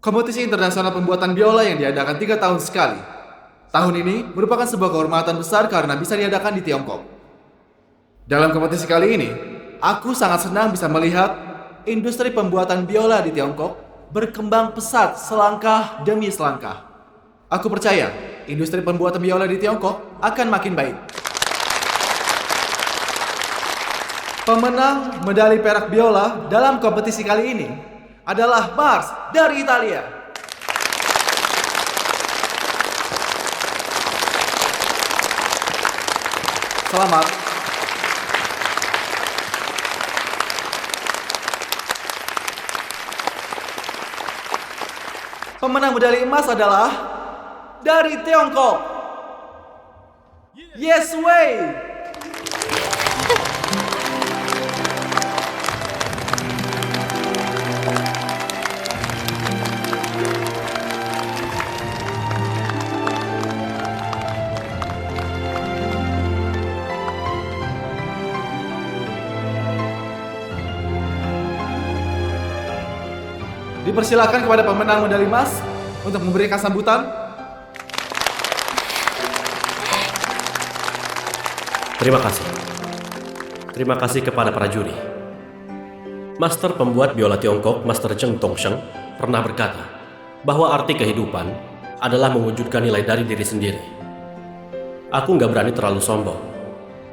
Kompetisi internasional pembuatan biola yang diadakan 3 tahun sekali. Tahun ini merupakan sebuah kehormatan besar karena bisa diadakan di Tiongkok. Dalam kompetisi kali ini, aku sangat senang bisa melihat industri pembuatan biola di Tiongkok berkembang pesat selangkah demi selangkah. Aku percaya industri pembuatan biola di Tiongkok akan makin baik. Pemenang medali perak biola dalam kompetisi kali ini adalah Mars dari Italia. Selamat. Pemenang medali emas adalah dari Tiongkok. Yes Wei. Dipersilakan kepada pemenang medali emas untuk memberikan sambutan. Terima kasih. Terima kasih kepada para juri. Master pembuat biola Tiongkok, Master Cheng Tongsheng, pernah berkata bahwa arti kehidupan adalah mewujudkan nilai dari diri sendiri. Aku nggak berani terlalu sombong,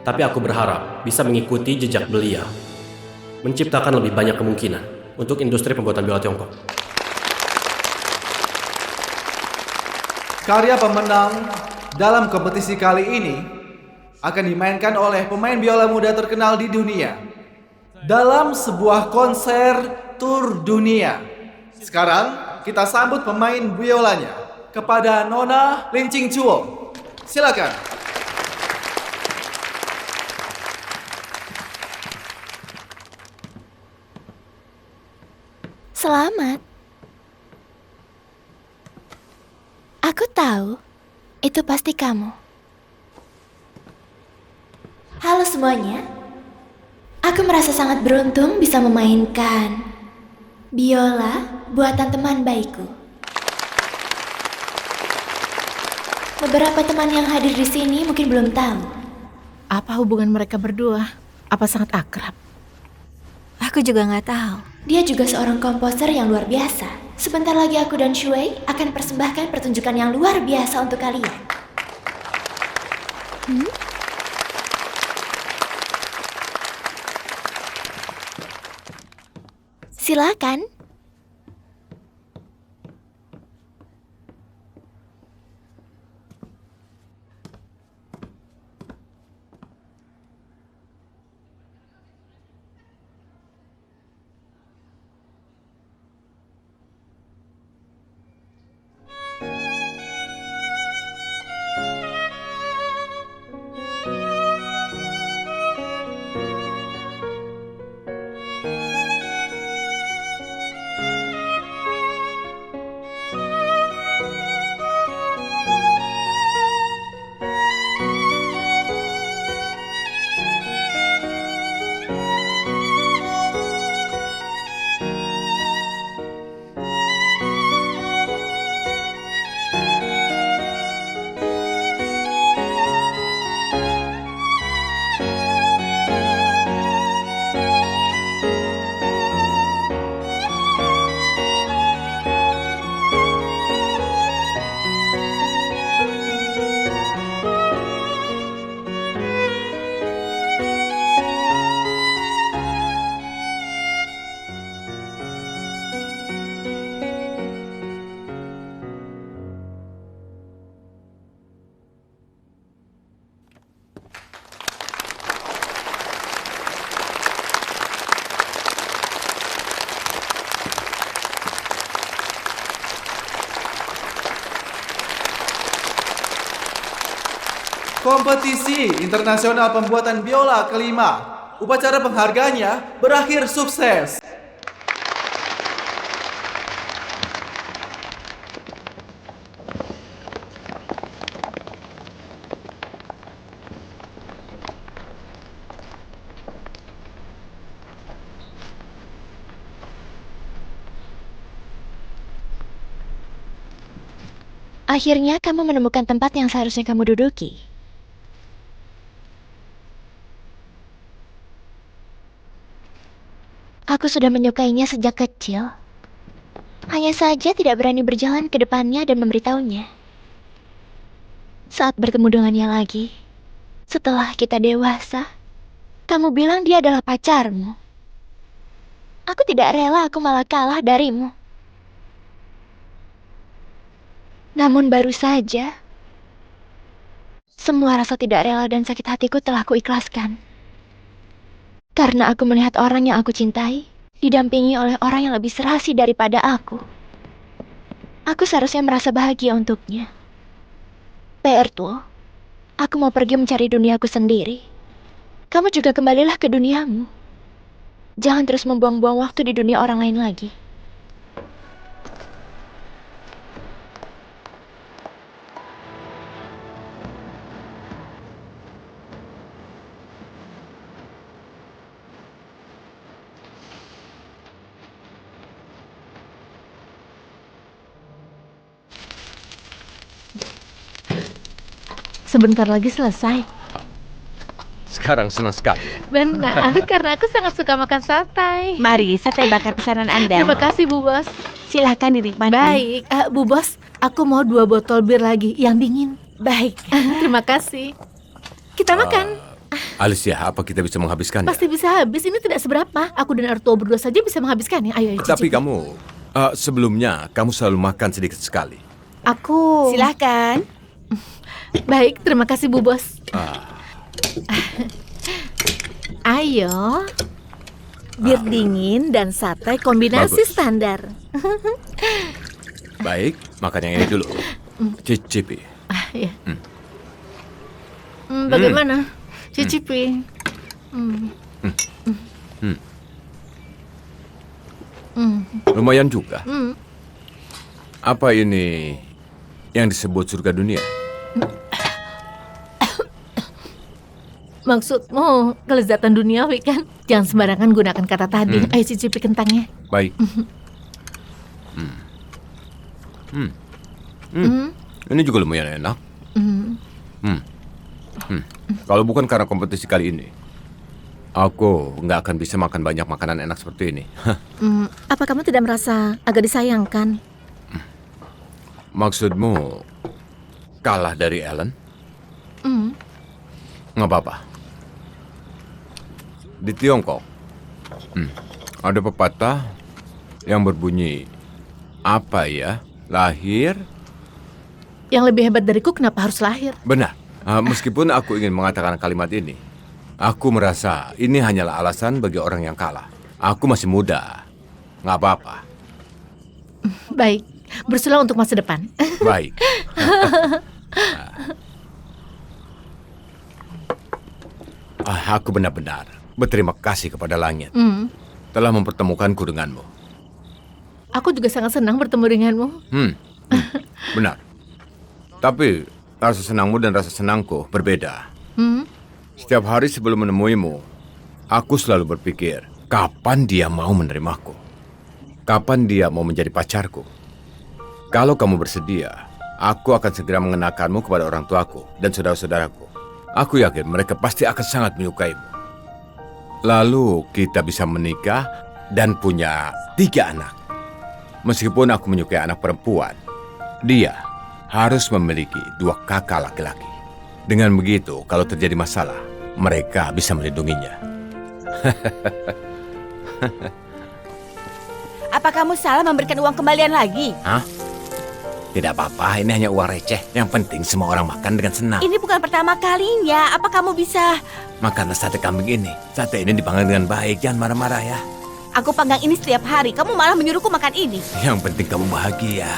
tapi aku berharap bisa mengikuti jejak beliau, menciptakan lebih banyak kemungkinan untuk industri pembuatan biola Tiongkok. Karya pemenang dalam kompetisi kali ini akan dimainkan oleh pemain biola muda terkenal di dunia dalam sebuah konser tur dunia. Sekarang kita sambut pemain biolanya kepada Nona Lin Ching Chuo. Silakan. Selamat. Aku tahu, itu pasti kamu. Halo semuanya. Aku merasa sangat beruntung bisa memainkan biola buatan teman baikku. Beberapa teman yang hadir di sini mungkin belum tahu. Apa hubungan mereka berdua? Apa sangat akrab? Aku juga nggak tahu. Dia juga seorang komposer yang luar biasa. Sebentar lagi aku dan Shui akan persembahkan pertunjukan yang luar biasa untuk kalian. Silakan. Kompetisi internasional pembuatan biola kelima. Upacara penghargaannya berakhir sukses. Akhirnya kamu menemukan tempat yang seharusnya kamu duduki. Aku sudah menyukainya sejak kecil. Hanya saja tidak berani berjalan ke depannya dan memberitahunya. Saat bertemu dengannya lagi, setelah kita dewasa, kamu bilang dia adalah pacarmu. Aku tidak rela aku malah kalah darimu. Namun baru saja, semua rasa tidak rela dan sakit hatiku telah kuikhlaskan. Karena aku melihat orang yang aku cintai didampingi oleh orang yang lebih serasi daripada aku. Aku seharusnya merasa bahagia untuknya. Pertwee, aku mau pergi mencari duniaku sendiri. Kamu juga kembalilah ke duniamu. Jangan terus membuang-buang waktu di dunia orang lain lagi. Sebentar lagi selesai. Sekarang senang sekali. Benar, karena aku sangat suka makan sate. Mari, sate bakar pesanan Anda. Terima kasih, Bu Bos. Silahkan dinikmati. Baik, Bu Bos, aku mau 2 botol bir lagi yang dingin. Baik. Terima kasih. Kita makan. Alicia, apa kita bisa menghabiskannya? Pasti bisa habis, ini tidak seberapa. Aku dan Arto berdua saja bisa menghabiskannya. Ayo, Tapi cicipi. kamu, sebelumnya kamu selalu makan sedikit sekali. Aku... Silahkan. Baik, terima kasih, Bu Bos. Ayo. Bir dingin dan sate kombinasi Bagus. standar. Baik, makan yang ini dulu. Cicipi. Ya. Bagaimana? Cicipi. Lumayan juga. Apa ini yang disebut surga dunia? Maksudmu kelezatan duniawi kan? Jangan sembarangan gunakan kata tadi. Ayo cicipi kentangnya. Baik. Ini juga lumayan enak. Kalau bukan karena kompetisi kali ini, aku nggak akan bisa makan banyak makanan enak seperti ini. Apa kamu tidak merasa agak disayangkan? Maksudmu kalah dari Ellen? Nggak apa-apa. Di Tiongkok, ada pepatah yang berbunyi, apa ya, lahir? Yang lebih hebat dariku kenapa harus lahir? Benar. Meskipun aku ingin mengatakan kalimat ini, aku merasa ini hanyalah alasan bagi orang yang kalah. Aku masih muda. Nggak apa-apa. Baik, bersulah untuk masa depan. Baik. Aku benar-benar berterima kasih kepada langit telah mempertemukanku denganmu. Aku juga sangat senang bertemu denganmu. Benar. Tapi rasa senangmu dan rasa senangku berbeda. Setiap hari sebelum menemuimu, aku selalu berpikir, kapan dia mau menerimaku? Kapan dia mau menjadi pacarku? Kalau kamu bersedia, aku akan segera mengenalkanmu kepada orang tuaku dan saudara-saudaraku. Aku yakin mereka pasti akan sangat menyukaimu. Lalu kita bisa menikah dan punya 3 anak. Meskipun aku menyukai anak perempuan, dia harus memiliki 2 kakak laki-laki. Dengan begitu, kalau terjadi masalah, mereka bisa melindunginya. Apa kamu salah memberikan uang kembalian lagi? Hah? Tidak apa-apa, ini hanya uang receh. Yang penting semua orang makan dengan senang. Ini bukan pertama kalinya. Apa kamu bisa... Makanlah sate kambing ini. Sate ini dipanggang dengan baik, jangan marah-marah ya. Aku panggang ini setiap hari. Kamu malah menyuruhku makan ini. Yang penting kamu bahagia.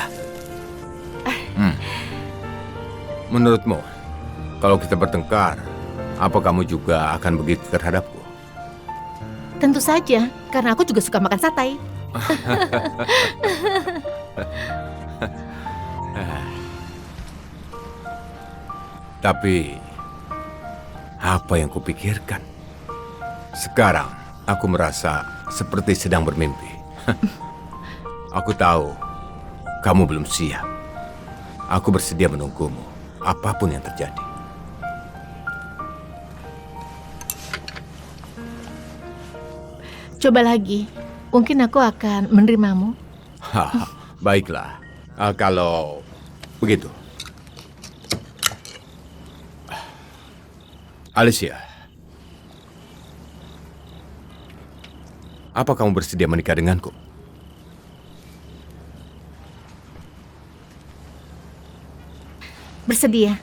Menurutmu, kalau kita bertengkar, apa kamu juga akan begitu terhadapku? Tentu saja, karena aku juga suka makan sate. Tapi, apa yang kupikirkan? Sekarang, aku merasa seperti sedang bermimpi. Aku tahu, kamu belum siap. Aku bersedia menunggumu, apapun yang terjadi. Coba lagi. Mungkin aku akan menerimamu. Haha, baiklah. Kalau begitu. Alicia, apa kamu bersedia menikah denganku? Bersedia.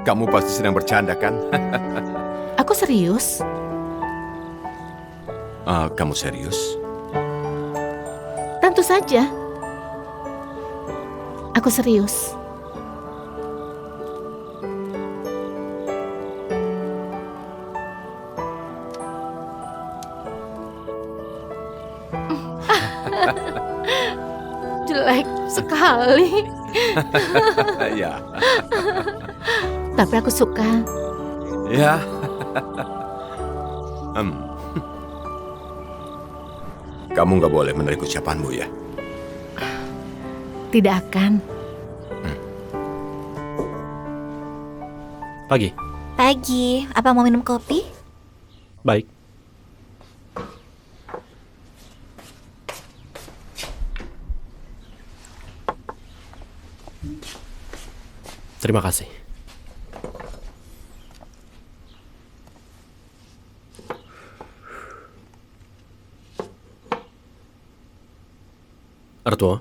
Kamu pasti sedang bercanda, kan? Aku serius. Kamu serius? Tentu saja. Aku serius. Jelek sekali. Ya. Tapi aku suka. Ya. Kamu nggak boleh menarik ucapanmu ya. Tidak akan. Pagi. Pagi, apa mau minum kopi? Baik. Terima kasih. Arto,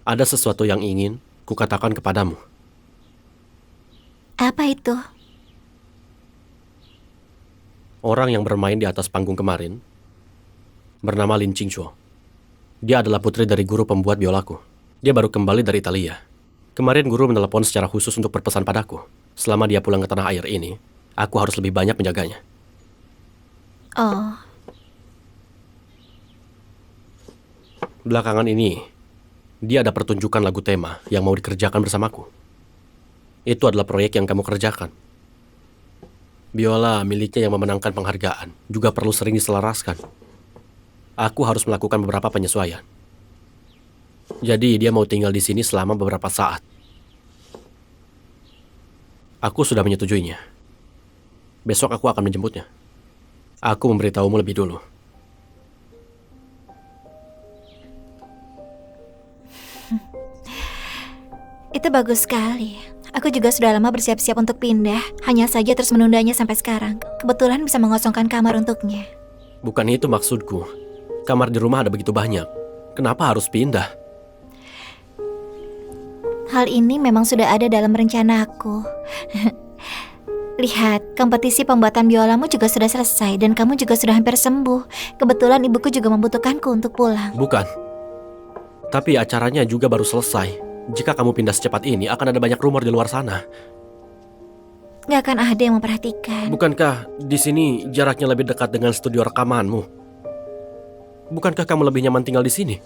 ada sesuatu yang ingin kukatakan kepadamu. Apa itu? Orang yang bermain di atas panggung kemarin bernama Lin Qingchuo. Dia adalah putri dari guru pembuat biolaku. Dia baru kembali dari Italia. Kemarin guru menelepon secara khusus untuk berpesan padaku. Selama dia pulang ke tanah air ini, aku harus lebih banyak menjaganya. Oh, Belakangan ini, dia ada pertunjukan lagu tema yang mau dikerjakan bersamaku. Itu adalah proyek yang kamu kerjakan. Biola miliknya yang memenangkan penghargaan juga perlu sering diselaraskan. Aku harus melakukan beberapa penyesuaian. Jadi dia mau tinggal di sini selama beberapa saat. Aku sudah menyetujuinya. Besok aku akan menjemputnya. Aku memberitahumu lebih dulu. itu bagus sekali. Aku juga sudah lama bersiap-siap untuk pindah. Hanya saja terus menundanya sampai sekarang. Kebetulan bisa mengosongkan kamar untuknya. Bukan itu maksudku. Kamar di rumah ada begitu banyak. Kenapa harus pindah? Hal ini memang sudah ada dalam rencanaku. Lihat, kompetisi pembuatan biolamu juga sudah selesai dan kamu juga sudah hampir sembuh. Kebetulan ibuku juga membutuhkanku untuk pulang. Bukan. Tapi acaranya juga baru selesai. Jika kamu pindah secepat ini, akan ada banyak rumor di luar sana. Gak akan ada yang memperhatikan. Bukankah di sini jaraknya lebih dekat dengan studio rekamanmu? Bukankah kamu lebih nyaman tinggal di sini?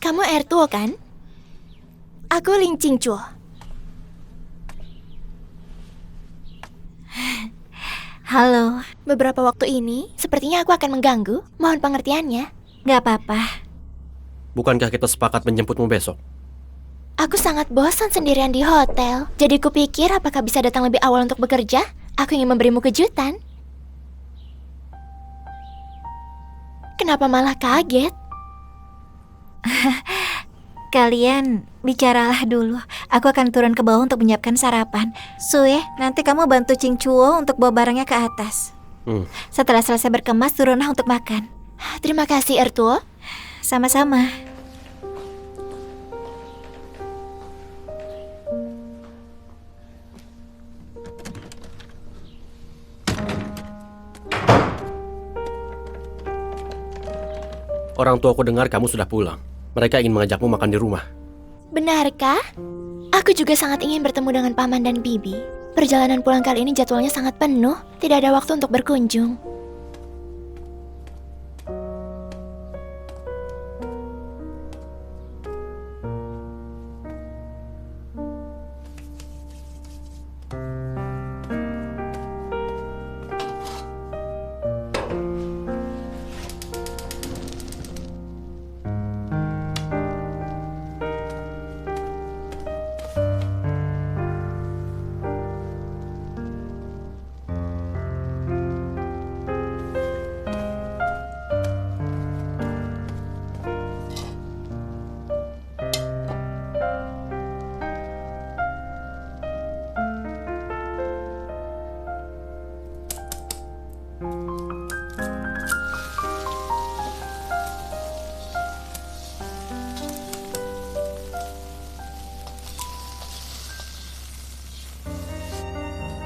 Kamu Ertuo kan? Aku Lin Qingchuo. Halo. Beberapa waktu ini, sepertinya aku akan mengganggu. Mohon pengertiannya. Gak apa-apa. Bukankah kita sepakat menjemputmu besok? Aku sangat bosan sendirian di hotel. Jadi kupikir apakah bisa datang lebih awal untuk bekerja? Aku ingin memberimu kejutan. Kenapa malah kaget? Kalian bicaralah dulu. Aku akan turun ke bawah untuk menyiapkan sarapan. Sue, nanti kamu bantu Qingchuo untuk bawa barangnya ke atas. Setelah selesai berkemas, turunlah untuk makan. Terima kasih, Ertuo. Sama-sama. Orang tuaku dengar kamu sudah pulang. Mereka ingin mengajakmu makan di rumah. Benarkah? Aku juga sangat ingin bertemu dengan Paman dan Bibi. Perjalanan pulang kali ini jadwalnya sangat penuh, tidak ada waktu untuk berkunjung.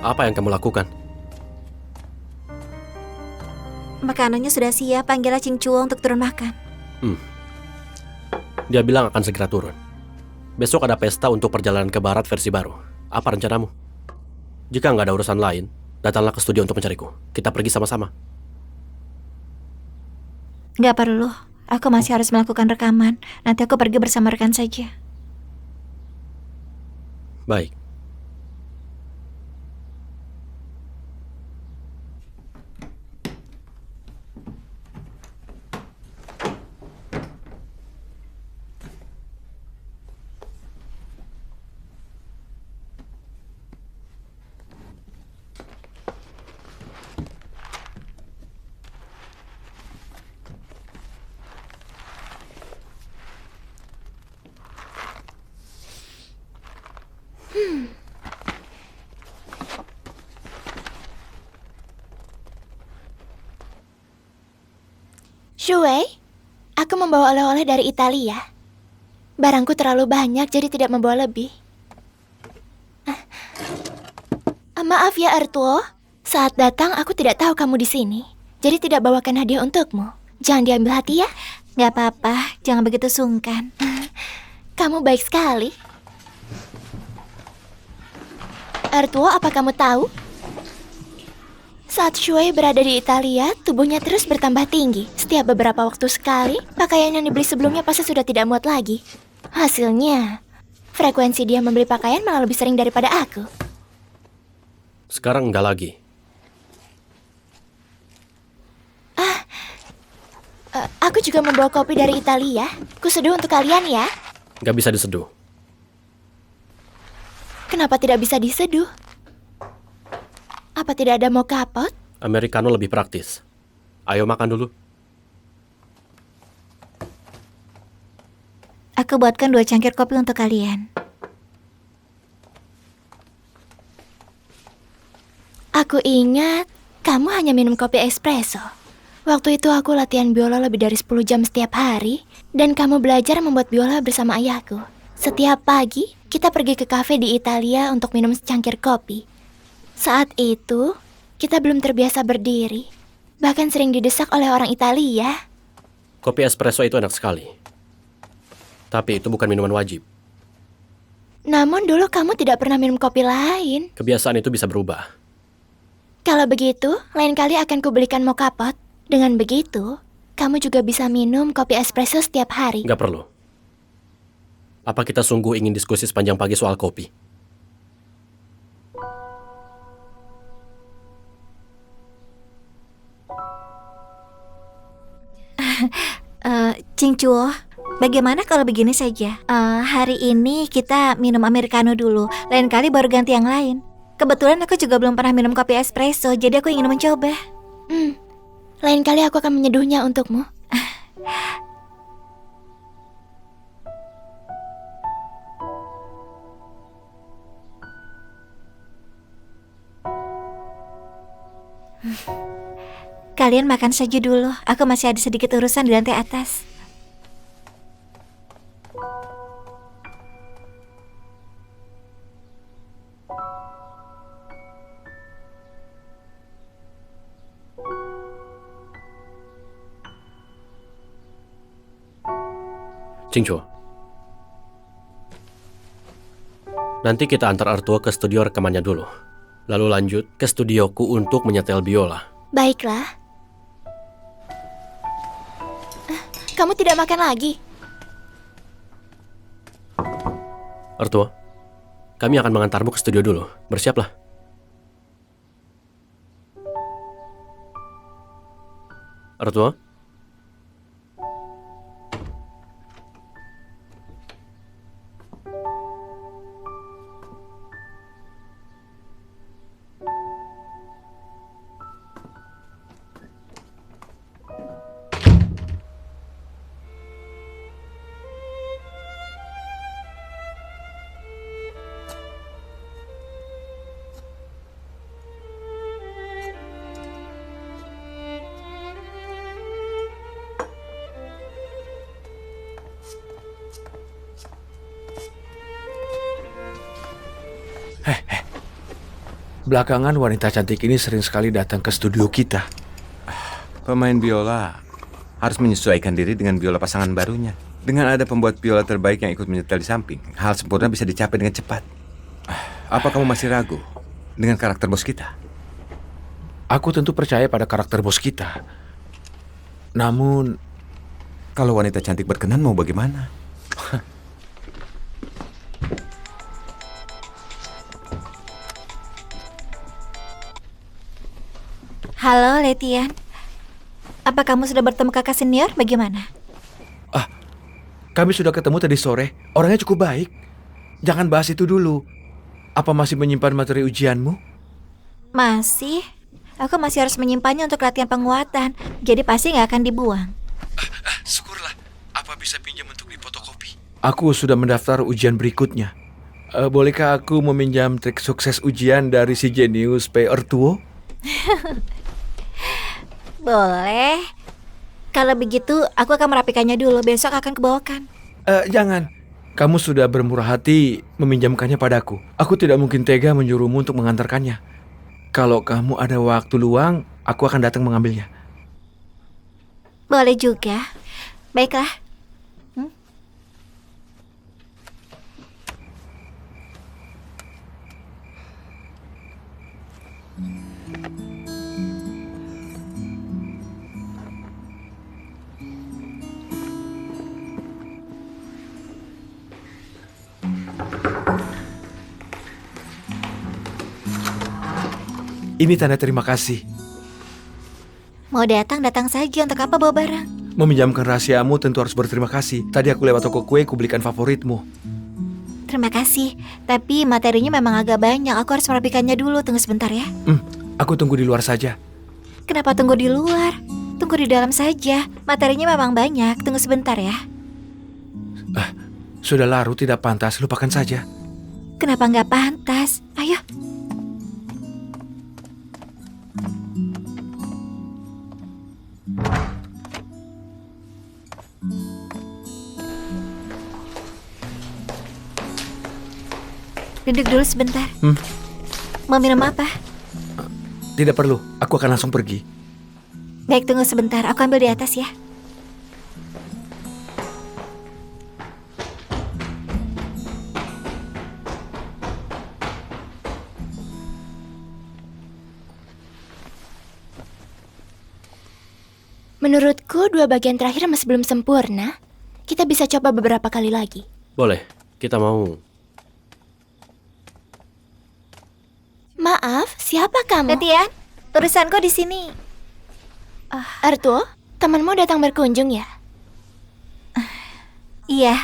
Apa yang kamu lakukan? Makanannya sudah siap, panggillah Ching Chuo untuk turun makan. Dia bilang akan segera turun. Besok ada pesta untuk perjalanan ke barat versi baru. Apa rencanamu? Jika nggak ada urusan lain, datanglah ke studio untuk mencariku. Kita pergi sama-sama. Nggak perlu, aku masih harus melakukan rekaman. Nanti aku pergi bersama rekan saja. Baik. Shui, aku membawa oleh-oleh dari Italia. Barangku terlalu banyak, jadi tidak membawa lebih. Maaf ya, Artuo. Saat datang, aku tidak tahu kamu di sini. Jadi tidak bawakan hadiah untukmu. Jangan diambil hati ya. Nggak apa-apa, jangan begitu sungkan. Kamu baik sekali. Artuo, apa kamu tahu? Saat Shui berada di Italia, tubuhnya terus bertambah tinggi. Setiap beberapa waktu sekali, pakaian yang dibeli sebelumnya pasti sudah tidak muat lagi. Hasilnya, frekuensi dia membeli pakaian malah lebih sering daripada aku. Sekarang enggak lagi. Aku juga membawa kopi dari Italia. Kuseduh untuk kalian ya. Nggak bisa diseduh. Kenapa tidak bisa diseduh? Apa tidak ada mocha pot? Americano lebih praktis. Ayo makan dulu. Aku buatkan 2 cangkir kopi untuk kalian. Aku ingat, kamu hanya minum kopi espresso. Waktu itu aku latihan biola lebih dari 10 jam setiap hari, dan kamu belajar membuat biola bersama ayahku. Setiap pagi, kita pergi ke kafe di Italia untuk minum secangkir kopi. Saat itu, kita belum terbiasa berdiri. Bahkan sering didesak oleh orang Italia. Kopi espresso itu enak sekali. Tapi itu bukan minuman wajib. Namun dulu kamu tidak pernah minum kopi lain. Kebiasaan itu bisa berubah. Kalau begitu, lain kali akan kubelikan mocha pot. Dengan begitu, kamu juga bisa minum kopi espresso setiap hari. Nggak perlu. Apa kita sungguh ingin diskusi sepanjang pagi soal kopi? Ching Chuo, bagaimana kalau begini saja? Hari ini kita minum Americano dulu, lain kali baru ganti yang lain. Kebetulan aku juga belum pernah minum kopi espresso, jadi aku ingin mencoba. Lain kali aku akan menyeduhnya untukmu. Kalian makan saja dulu, aku masih ada sedikit urusan di lantai atas. Ching Chuo. Nanti kita antar Artua ke studio rekamannya dulu. Lalu lanjut ke studioku untuk menyetel biola. Baiklah. Kamu tidak makan lagi? Artua, kami akan mengantarmu ke studio dulu. Bersiaplah. Artua? Belakangan wanita cantik ini sering sekali datang ke studio kita. Pemain biola harus menyesuaikan diri dengan biola pasangan barunya. Dengan ada pembuat biola terbaik yang ikut menyetel di samping, hal sempurna bisa dicapai dengan cepat. Apa kamu masih ragu dengan karakter bos kita? Aku tentu percaya pada karakter bos kita. Namun, Kalau wanita cantik berkenan mau bagaimana? Halo, Letian. Apa kamu sudah bertemu kakak senior? Bagaimana? kami sudah ketemu tadi sore. Orangnya cukup baik. Jangan bahas itu dulu. Apa masih menyimpan materi ujianmu? Masih. Aku masih harus menyimpannya untuk latihan penguatan. Jadi pasti nggak akan dibuang. Syukurlah. Apa bisa pinjam untuk difotokopi? Aku sudah mendaftar ujian berikutnya. Bolehkah aku meminjam trik sukses ujian dari si jenius P. Artuo? Boleh. Kalau begitu, aku akan merapikannya dulu. Besok akan kubawakan. Jangan. Kamu sudah bermurah hati meminjamkannya padaku. Aku tidak mungkin tega menyuruhmu untuk mengantarkannya. Kalau kamu ada waktu luang, aku akan datang mengambilnya. Boleh juga. Baiklah. Ini tanda terima kasih. Mau datang saja. Untuk apa bawa barang? Meminjamkan rahasiamu tentu harus berterima kasih. Tadi aku lewat toko kue, kubelikan favoritmu. Terima kasih. Tapi materinya memang agak banyak. Aku harus merapikannya dulu. Tunggu sebentar ya. Aku tunggu di luar saja. Kenapa tunggu di luar? Tunggu di dalam saja. Materinya memang banyak. Tunggu sebentar ya. Sudah larut, tidak pantas. Lupakan saja. Kenapa nggak pantas? Ayo. Duduk dulu sebentar. Mau minum apa? Tidak perlu, aku akan langsung pergi. Baik, tunggu sebentar. Aku ambil di atas ya. Menurutku, dua bagian terakhir masih belum sempurna. Kita bisa coba beberapa kali lagi. Boleh, kita mau. Maaf, siapa kamu? Letian, urusanku di sini. Artuo, temanmu datang berkunjung ya? Iya.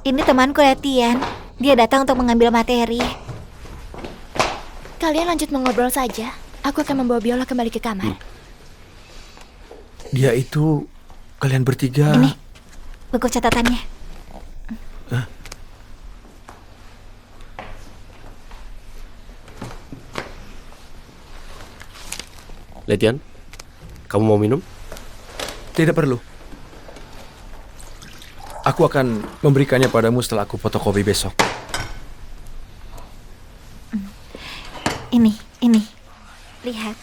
Ini temanku Letian. Dia datang untuk mengambil materi. Kalian lanjut mengobrol saja. Aku akan membawa biola kembali ke kamar. Dia itu, kalian bertiga. Ini, buku catatannya. Letian, kamu mau minum? Tidak perlu. Aku akan memberikannya padamu setelah aku fotokopi besok. Ini. Lihat.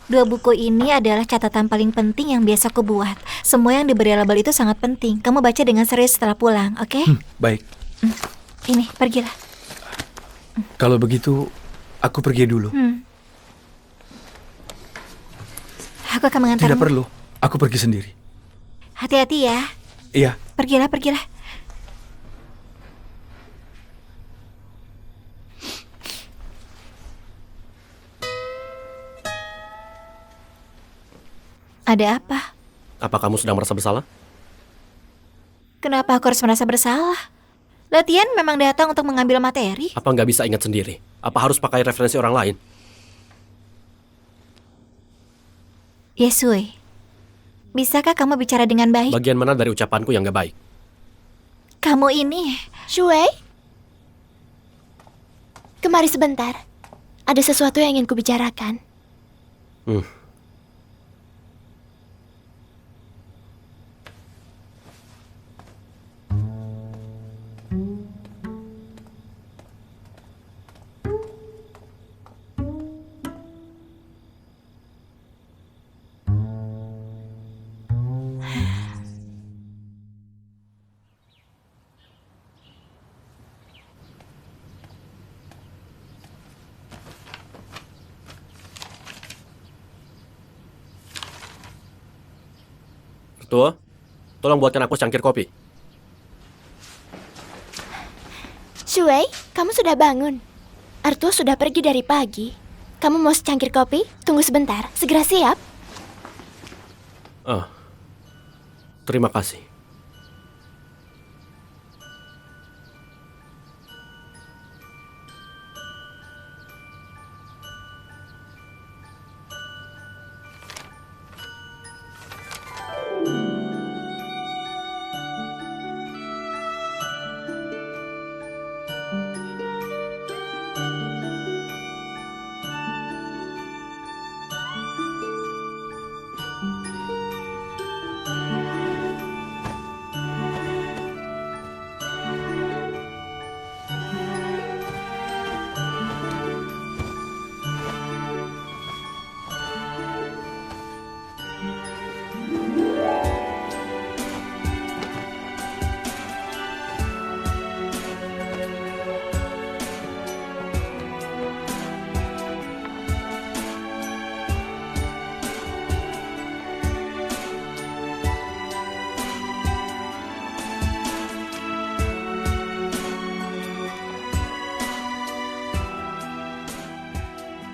2 buku ini adalah catatan paling penting yang biasa aku buat. Semua yang diberi label itu sangat penting. Kamu baca dengan serius setelah pulang, oke? Baik. Ini, pergilah. Kalau begitu, aku pergi dulu. Aku akan mengantarmu. Tidak perlu. Aku pergi sendiri. Hati-hati ya. Iya. Pergilah. Ada apa? Apa kamu sedang merasa bersalah? Kenapa aku harus merasa bersalah? Latihan memang datang untuk mengambil materi. Apa nggak bisa ingat sendiri? Apa harus pakai referensi orang lain? Yesue, bisakah kamu bicara dengan baik? Bagian mana dari ucapanku yang nggak baik? Kamu ini... Shuei? Kemari sebentar. Ada sesuatu yang ingin kubicarakan. Tua, tolong buatkan aku secangkir kopi. Shuei, kamu sudah bangun. Arthur sudah pergi dari pagi. Kamu mau secangkir kopi? Tunggu sebentar, segera siap. Terima kasih.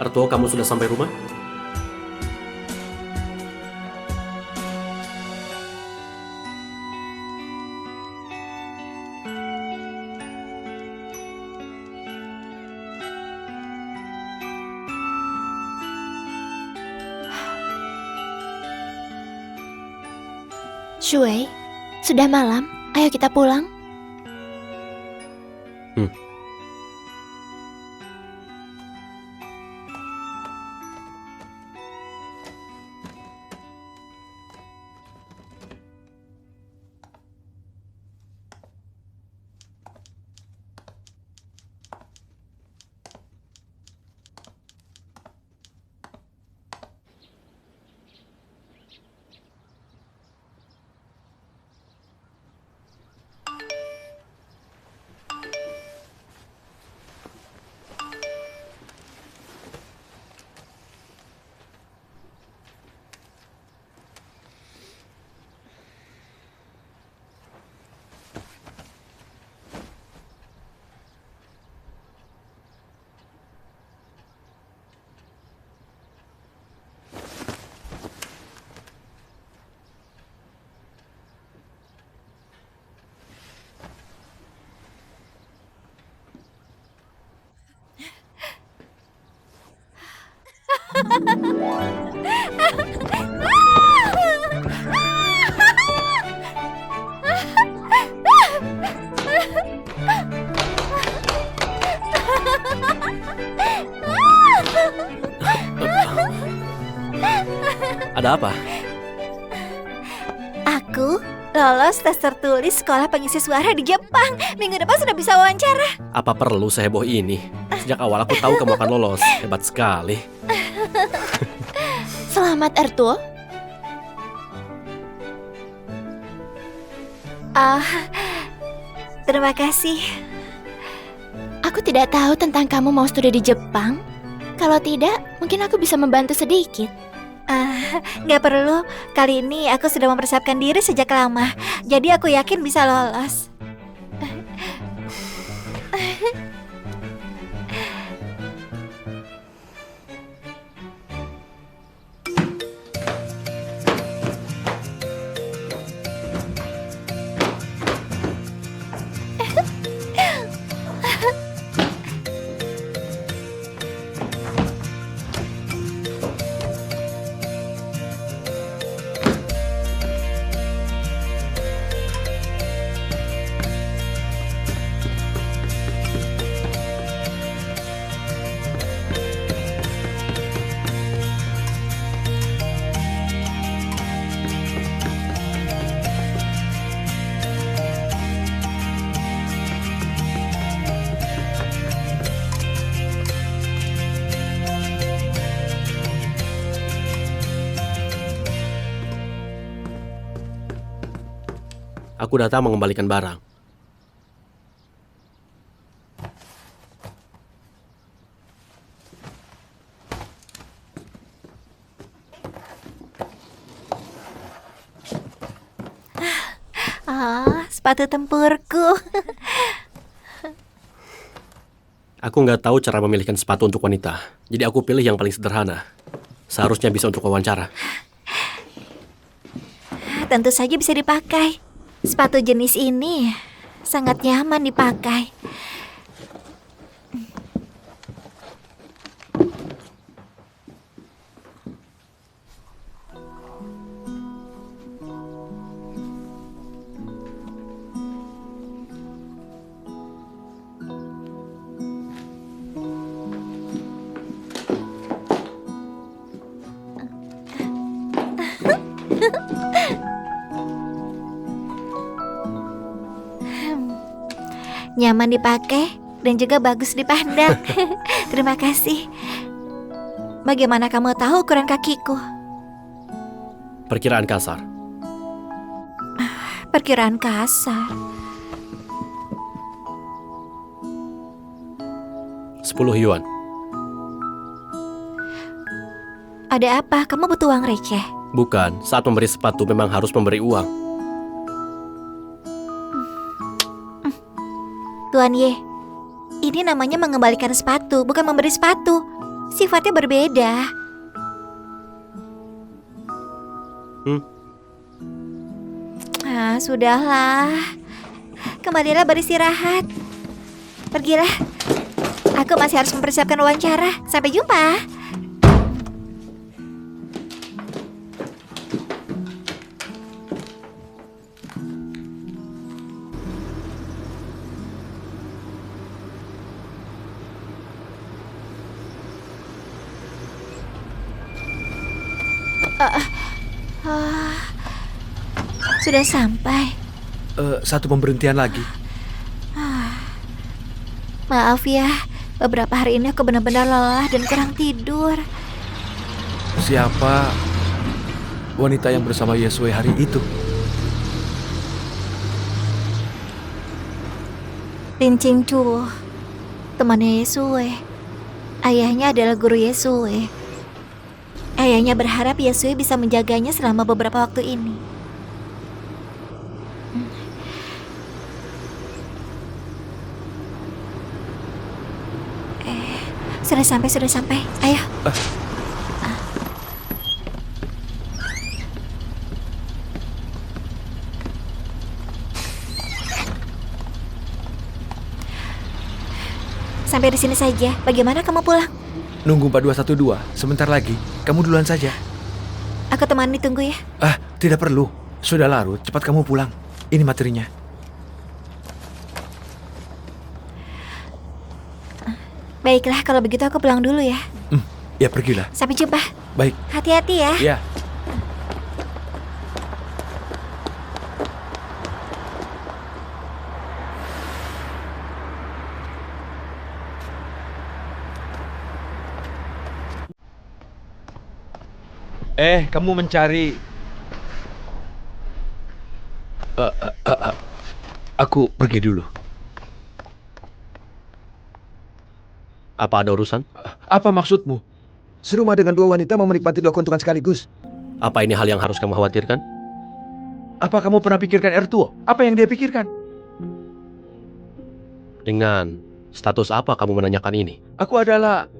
Arto, kamu sudah sampai rumah? Shuei, sudah malam. Ayo kita pulang. Ada apa? Aku lolos tes tertulis sekolah pengisi suara di Jepang. Minggu depan sudah bisa wawancara. Apa perlu seheboh ini? Sejak awal aku tahu kamu akan lolos. Hebat sekali. Selamat, Ertul. Terima kasih. Aku tidak tahu tentang kamu mau studi di Jepang. Kalau tidak, mungkin aku bisa membantu sedikit. Nggak perlu. Kali ini aku sudah mempersiapkan diri sejak lama. Jadi aku yakin bisa lolos. Aku datang mengembalikan barang. Sepatu tempurku. Aku nggak tahu cara memilihkan sepatu untuk wanita. Jadi aku pilih yang paling sederhana. Seharusnya bisa untuk wawancara. Tentu saja bisa dipakai. Sepatu jenis ini sangat nyaman dipakai. Nyaman dipakai dan juga bagus dipandang. Terima kasih. Bagaimana kamu tahu ukuran kakiku? Perkiraan kasar. Perkiraan kasar. 10 yuan. Ada apa? Kamu butuh uang receh? Bukan, saat memberi sepatu memang harus memberi uang. Tuan Ye, ini namanya mengembalikan sepatu, bukan memberi sepatu. Sifatnya berbeda. Sudahlah. Kembalilah beristirahat. Pergilah. Aku masih harus mempersiapkan wawancara. Sampai jumpa. Sudah sampai. Satu pemberhentian lagi. Maaf ya, beberapa hari ini aku benar-benar lelah dan kurang tidur. Siapa wanita yang bersama Yesue hari itu? Lin Qingchu, temannya Yesue. Ayahnya adalah guru Yesue. Ayahnya berharap Yesue bisa menjaganya selama beberapa waktu ini. Sudah sampai. Ayo. Sampai di sini saja. Bagaimana kamu pulang? Nunggu 4212. Sebentar lagi. Kamu duluan saja. Aku temani, tunggu ya. Tidak perlu. Sudah larut. Cepat kamu pulang. Ini materinya. Baiklah, kalau begitu aku pulang dulu ya. Ya, pergilah. Sampai jumpa. Baik. Hati-hati ya. Ya. Kamu mencari... Aku pergi dulu. Apa ada urusan? Apa maksudmu? Serumah dengan dua wanita mau menikmati dua keuntungan sekaligus. Apa ini hal yang harus kamu khawatirkan? Apa kamu pernah pikirkan Ertuo? Apa yang dia pikirkan? Dengan status apa kamu menanyakan ini? Aku adalah...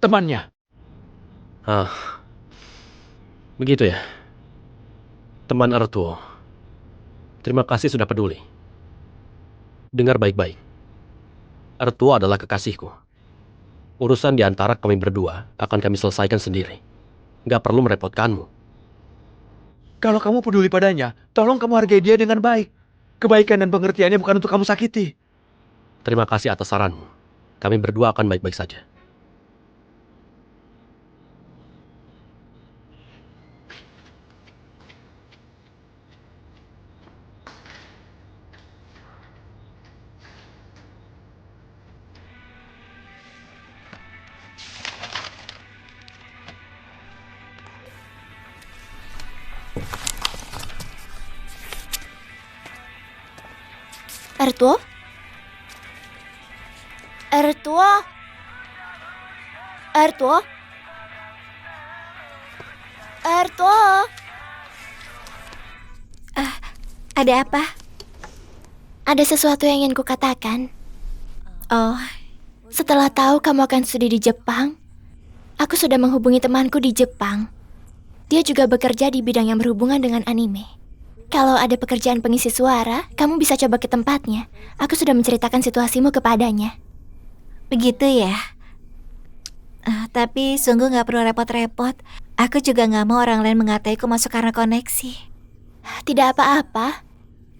temannya. Begitu ya. Teman Ertuo, terima kasih sudah peduli. Dengar baik-baik. Ertuo adalah kekasihku. Urusan di antara kami berdua akan kami selesaikan sendiri. Gak perlu merepotkanmu. Kalau kamu peduli padanya, tolong kamu hargai dia dengan baik. Kebaikan dan pengertiannya bukan untuk kamu sakiti. Terima kasih atas saranmu. Kami berdua akan baik-baik saja. Ertuo? Ertuo? Ertuo? Ertuo? Ada apa? Ada sesuatu yang ingin kukatakan. Oh, Setelah tahu kamu akan studi di Jepang, aku sudah menghubungi temanku di Jepang. Dia juga bekerja di bidang yang berhubungan dengan anime. Kalau ada pekerjaan pengisi suara, kamu bisa coba ke tempatnya. Aku sudah menceritakan situasimu kepadanya. begitu ya? Tapi sungguh nggak perlu repot-repot. Aku juga nggak mau orang lain mengataiku masuk karena koneksi. Tidak apa-apa.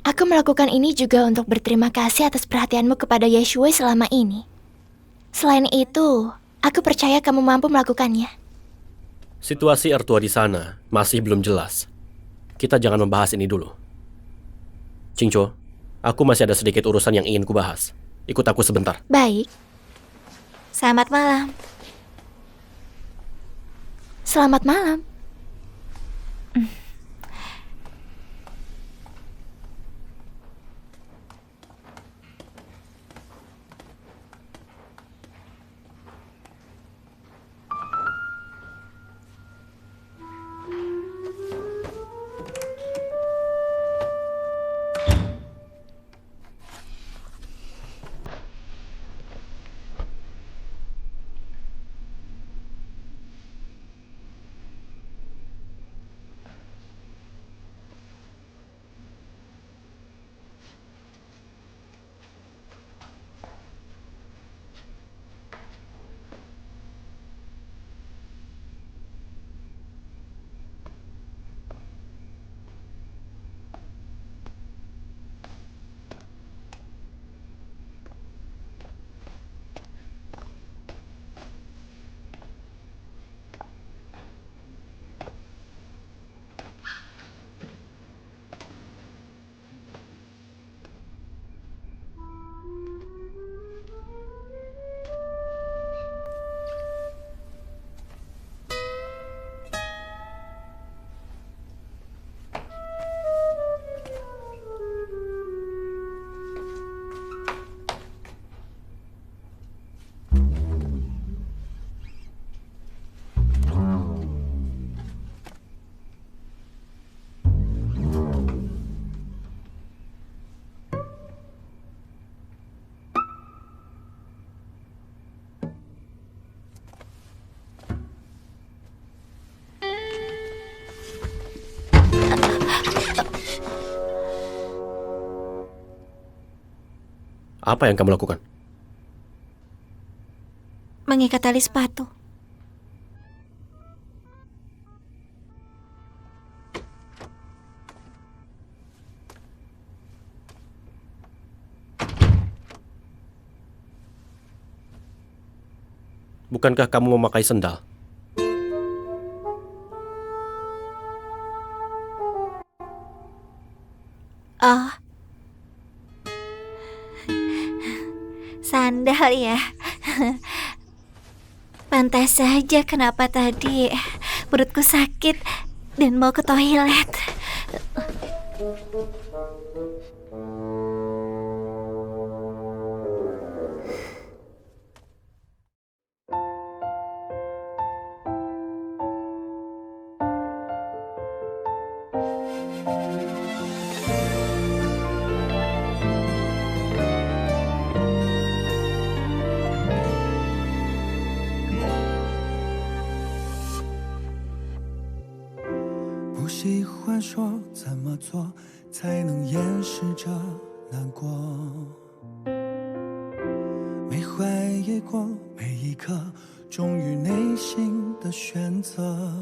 Aku melakukan ini juga untuk berterima kasih atas perhatianmu kepada Yeshua selama ini. Selain itu, aku percaya kamu mampu melakukannya. Situasi Ertuo di sana masih belum jelas. Kita jangan membahas ini dulu. Cingco, aku masih ada sedikit urusan yang ingin kubahas. Ikut aku sebentar. Baik, Selamat malam. selamat malam. Apa yang kamu lakukan? Mengikat tali sepatu. Bukankah kamu memakai sendal? Oh, sandal ya. Pantas saja kenapa tadi perutku sakit dan mau ke toilet.不喜欢说怎么做才能掩饰着难过，没怀疑过每一刻忠于内心的选择，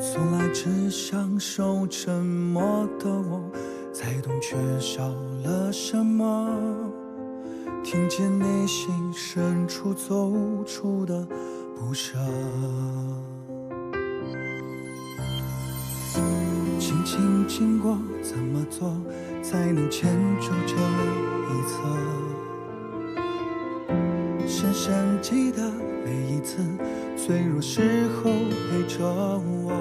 从来只享受沉默的我，才懂缺少了什么，听见内心深处走出的不舍。轻轻经过，怎么做才能牵住这一侧？深深记得每一次脆弱时候陪着我，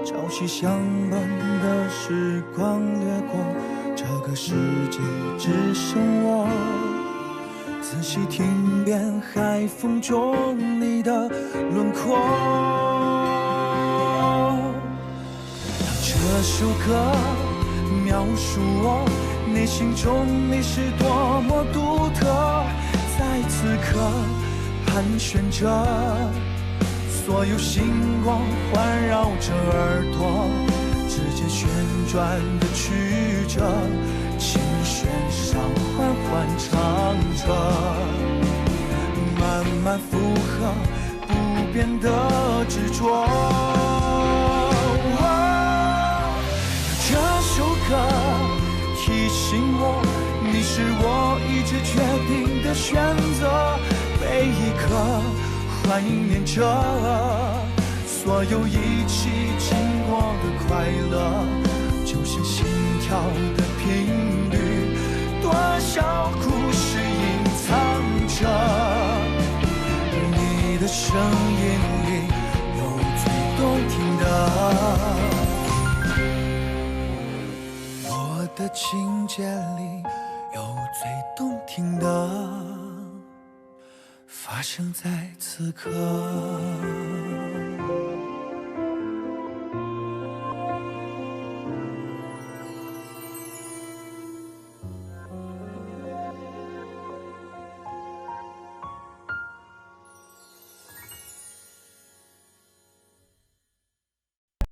朝夕相伴的时光掠过，这个世界只剩我。仔细听遍海风中你的轮廓。这首歌描述我内心中你是多么独特，在此刻盘旋着，所有星光环绕着耳朵，指尖旋转的曲折，琴弦上缓缓唱着，慢慢附和不变的执着。这首歌提醒我，你是我一直决定的选择，每一刻怀念着所有一起经过的快乐，就像心跳的频率，多少故事隐藏着，你的声音里有最动听的，我的情节里有最动听的，发生在此刻。